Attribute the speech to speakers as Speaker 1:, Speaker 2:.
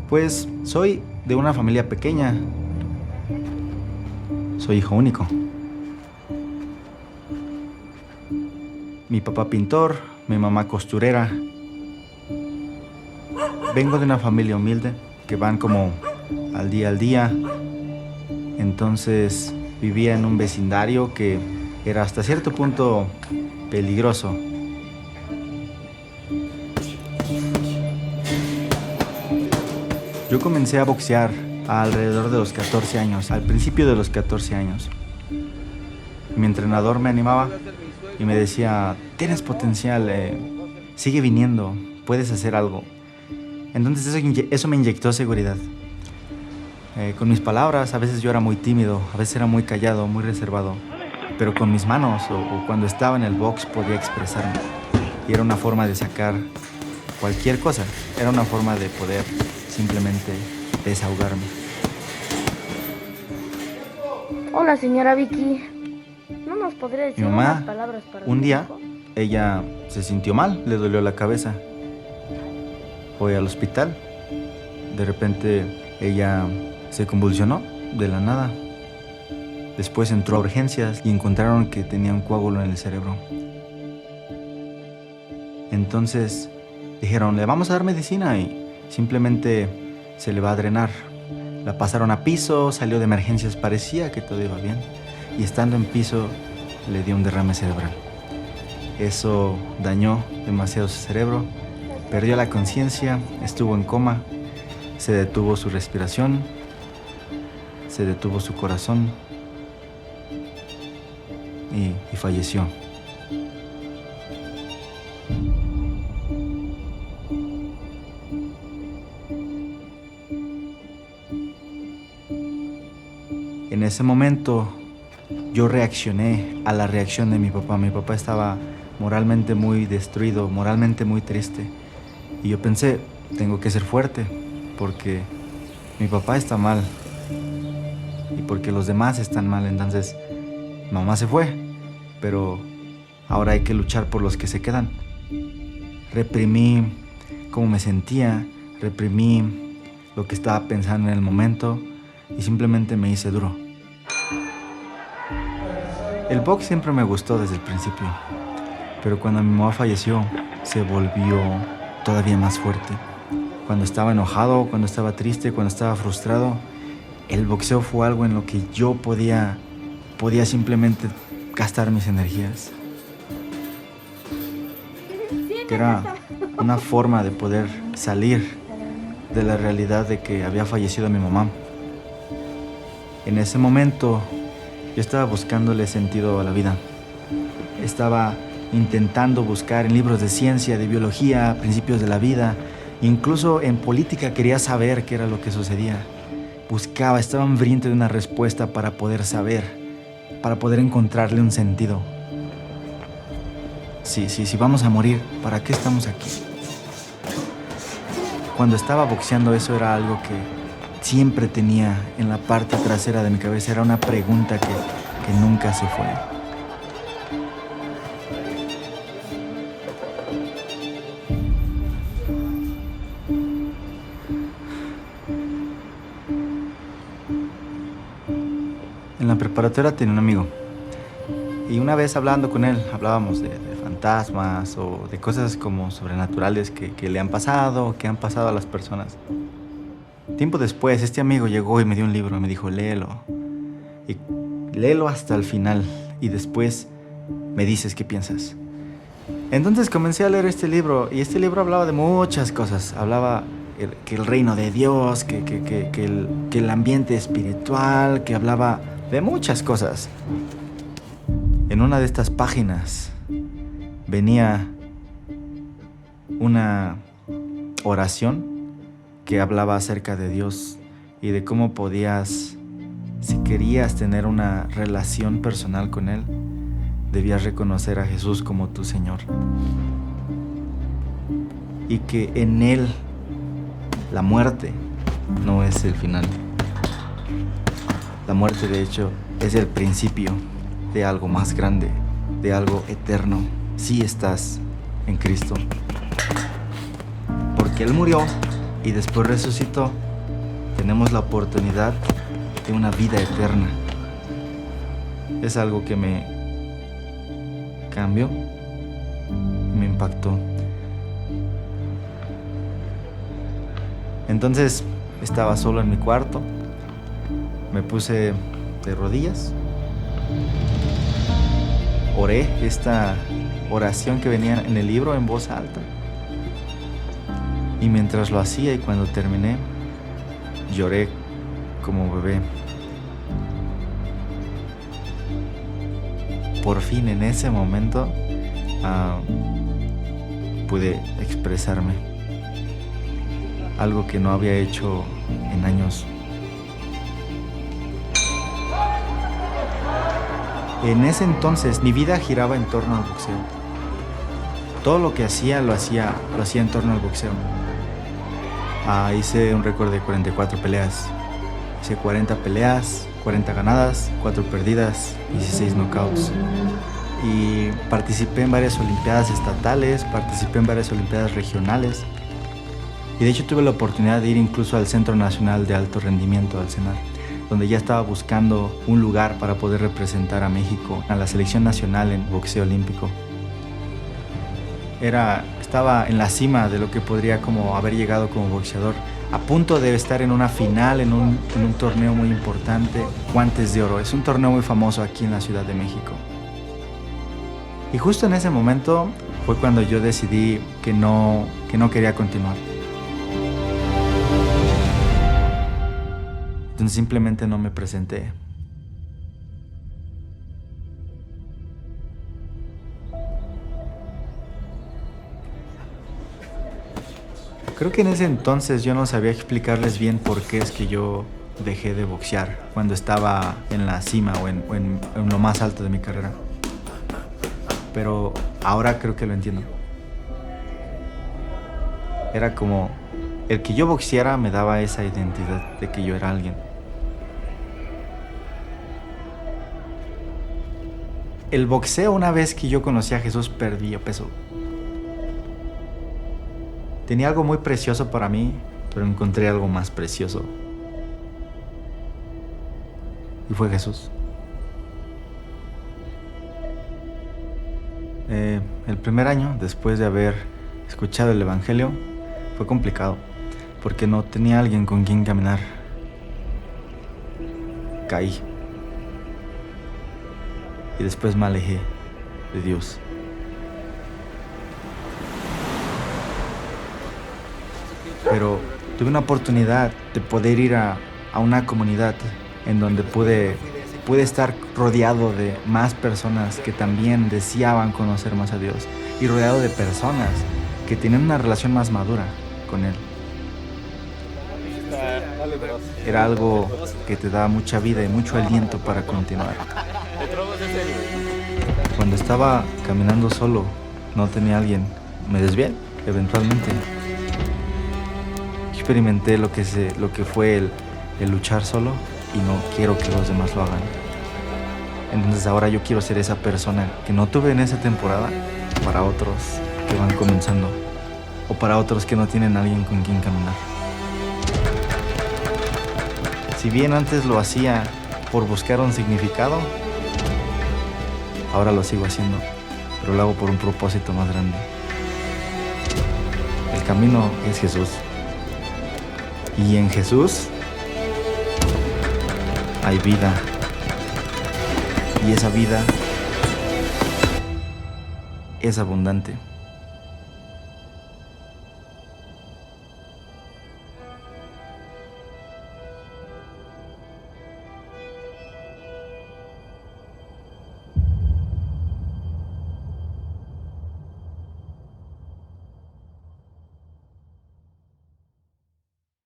Speaker 1: Pues soy de una familia pequeña. Soy hijo único. Mi papá pintor, mi mamá costurera. Vengo de una familia humilde que van como al día. Entonces vivía en un vecindario que era hasta cierto punto peligroso. Yo comencé a boxear alrededor de los 14 años, al principio de los 14 años. Mi entrenador me animaba y me decía, tienes potencial, sigue viniendo, puedes hacer algo. Entonces eso me inyectó seguridad. Con mis palabras, a veces yo era muy tímido, a veces era muy callado, muy reservado. Pero con mis manos o cuando estaba en el box podía expresarme. Y era una forma de sacar cualquier cosa, era una forma de poder simplemente desahogarme.
Speaker 2: Hola, señora Vicky. ¿No nos podría decir
Speaker 1: Mi mamá,
Speaker 2: unas palabras para
Speaker 1: un
Speaker 2: su
Speaker 1: día,
Speaker 2: hijo?
Speaker 1: ella se sintió mal, le dolió la cabeza. Fue al hospital. De repente, ella se convulsionó de la nada. Después entró a urgencias y encontraron que tenía un coágulo en el cerebro. Entonces dijeron, le vamos a dar medicina y simplemente se le va a drenar. La pasaron a piso, salió de emergencias, parecía que todo iba bien. Y estando en piso, le dio un derrame cerebral. Eso dañó demasiado su cerebro. Perdió la conciencia, estuvo en coma, se detuvo su respiración, se detuvo su corazón y falleció. En ese momento yo reaccioné a la reacción de mi papá. Mi papá estaba moralmente muy destruido, moralmente muy triste. Y yo pensé, tengo que ser fuerte, porque mi papá está mal y porque los demás están mal. Entonces, mamá se fue, pero ahora hay que luchar por los que se quedan. Reprimí cómo me sentía, reprimí lo que estaba pensando en el momento y simplemente me hice duro. El box siempre me gustó desde el principio, pero cuando mi mamá falleció, se volvió todavía más fuerte. Cuando estaba enojado, cuando estaba triste, cuando estaba frustrado, el boxeo fue algo en lo que yo podía simplemente gastar mis energías. Que era una forma de poder salir de la realidad de que había fallecido mi mamá. En ese momento, yo estaba buscándole sentido a la vida. Estaba intentando buscar en libros de ciencia, de biología, principios de la vida. Incluso en política quería saber qué era lo que sucedía. Buscaba, estaba hambriento de una respuesta para poder saber, para poder encontrarle un sentido. Si vamos a morir, ¿para qué estamos aquí? Cuando estaba boxeando, eso era algo que siempre tenía en la parte trasera de mi cabeza. Era una pregunta que nunca se fue. En la preparatoria tenía un amigo. Y una vez hablando con él, hablábamos de fantasmas o de cosas como sobrenaturales que le han pasado, que han pasado a las personas. Tiempo después, este amigo llegó y me dio un libro y me dijo, léelo. Y léelo hasta el final y después me dices qué piensas. Entonces comencé a leer este libro y este libro hablaba de muchas cosas. Hablaba que el reino de Dios, que el ambiente espiritual, que hablaba de muchas cosas. En una de estas páginas venía una oración que hablaba acerca de Dios y de cómo podías, si querías tener una relación personal con Él, debías reconocer a Jesús como tu Señor. Y que en Él la muerte no es el final. La muerte, de hecho, es el principio de algo más grande de algo eterno si estás en Cristo. Porque Él murió y después resucitó. Tenemos la oportunidad de una vida eterna. Es algo que me cambió, me impactó. Entonces estaba solo en mi cuarto, me puse de rodillas, oré esta oración que venía en el libro en voz alta. Y mientras lo hacía y cuando terminé, lloré como bebé. Por fin en ese momento pude expresarme. Algo que no había hecho en años. En ese entonces mi vida giraba en torno al boxeo. Todo lo que hacía lo hacía en torno al boxeo. Hice un récord de 44 peleas. Hice 40 peleas, 40 ganadas, 4 perdidas, 16 knockouts. Y participé en varias olimpiadas estatales, participé en varias olimpiadas regionales. Y de hecho tuve la oportunidad de ir incluso al Centro Nacional de Alto Rendimiento, al CENAR, donde ya estaba buscando un lugar para poder representar a México, a la selección nacional en boxeo olímpico. Estaba en la cima de lo que podría como haber llegado como boxeador, a punto de estar en una final, en un torneo muy importante, Guantes de Oro. Es un torneo muy famoso aquí en la Ciudad de México. Y justo en ese momento fue cuando yo decidí que no quería continuar. Entonces simplemente no me presenté. Creo que en ese entonces yo no sabía explicarles bien por qué es que yo dejé de boxear cuando estaba en la cima o en lo más alto de mi carrera. Pero ahora creo que lo entiendo. Era como el que yo boxeara me daba esa identidad de que yo era alguien. El boxeo, una vez que yo conocí a Jesús, perdí peso. Tenía algo muy precioso para mí, pero encontré algo más precioso. Y fue Jesús. El primer año, después de haber escuchado el Evangelio, fue complicado, porque no tenía alguien con quien caminar. Caí. Y después me alejé de Dios. Pero tuve una oportunidad de poder ir a una comunidad en donde pude estar rodeado de más personas que también deseaban conocer más a Dios y rodeado de personas que tienen una relación más madura con Él. Era algo que te da mucha vida y mucho aliento para continuar. Cuando estaba caminando solo, no tenía a alguien, me desvié eventualmente. Experimenté lo que fue el luchar solo y no quiero que los demás lo hagan. Entonces ahora yo quiero ser esa persona que no tuve en esa temporada para otros que van comenzando o para otros que no tienen a alguien con quien caminar. Si bien antes lo hacía por buscar un significado, ahora lo sigo haciendo, pero lo hago por un propósito más grande. El camino es Jesús. Y en Jesús hay vida. Y esa vida es abundante.